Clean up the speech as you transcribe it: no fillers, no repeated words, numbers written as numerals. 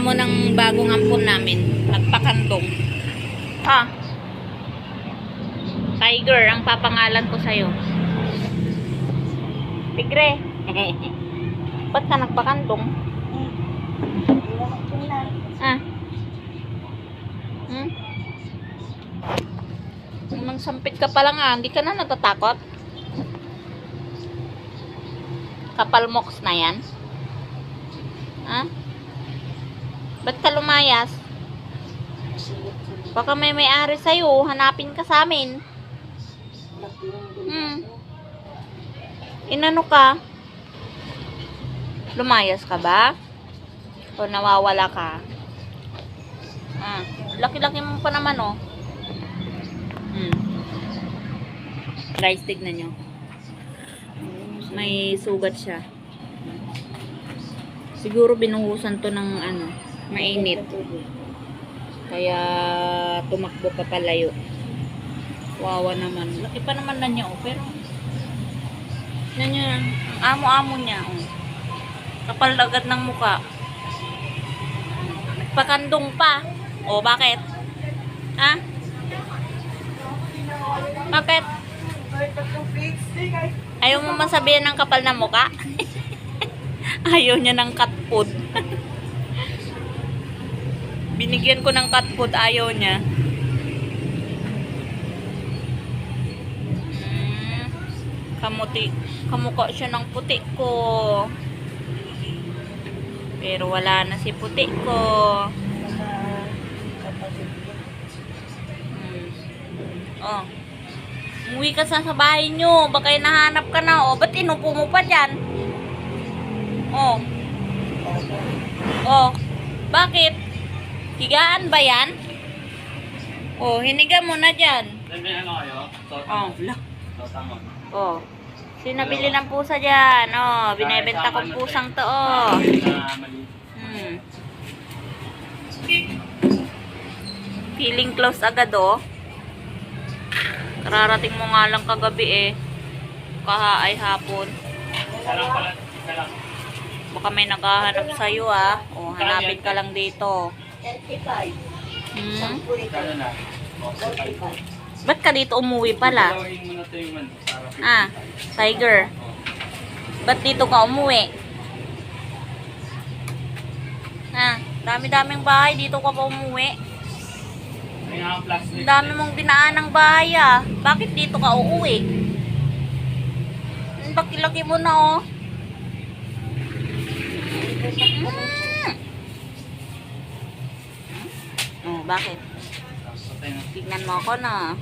amo ng bagong ampon namin. Nagpakandong. Ah. Tiger ang papangalan ko sa'yo. Tigre. Ba't ka nagpakandong? Ah. Hmm? Sampit ka pa lang hindi ka na natatakot? Kapal moks na yan? Ha? Ba't ka lumayas? Baka may may-ari sa'yo, hanapin ka sa amin. Inano ka? Lumayas ka ba? O nawawala ka? Laki-laki mo pa naman, oh. Guys, tignan nyo. May sugat siya. Siguro binuhusan to ng mainit. Kaya tumakbo pa palayo. Wawa naman. Laki pa naman na niya, oh. Pero yan yun. Ang amo-amo niya, oh. Kapal agad ng muka. Nagpakandong pa. Oh, bakit? Ha? Bakit? Ayaw mo masabihin ng kapal na muka? Ayaw niya ng cat food. Binigyan ko ng cat food, ayaw niya. Kamukha siya ng puti ko. Pero wala na si puti ko. Oh. Umuwi ka sa bahay nyo. Baka nahanap ka na. Oh, ba't inupo mo pa dyan? Oh. Oh. Bakit? Higaan ba yan? Oh, hiniga mo na dyan. Oh, lah. Oh. Sinabili ng pusa dyan. Oh, binebenta kong pusang to. Oh. Feeling close agad, oh. Kararating mo nga lang kagabi, eh. Kahaay hapon. Baka may naghahanap sa'yo, ah. O, hanapin ka lang dito. Ba't ka dito umuwi pala? Tiger. Ba't dito ka umuwi? Dami-daming bahay. Dito ka pa umuwi. Ang dami mong dinaan ng bahay, ah. Bakit dito ka uuwi? Ang laki-laki mo na, oh. Oh, bakit? Tignan mo ako na.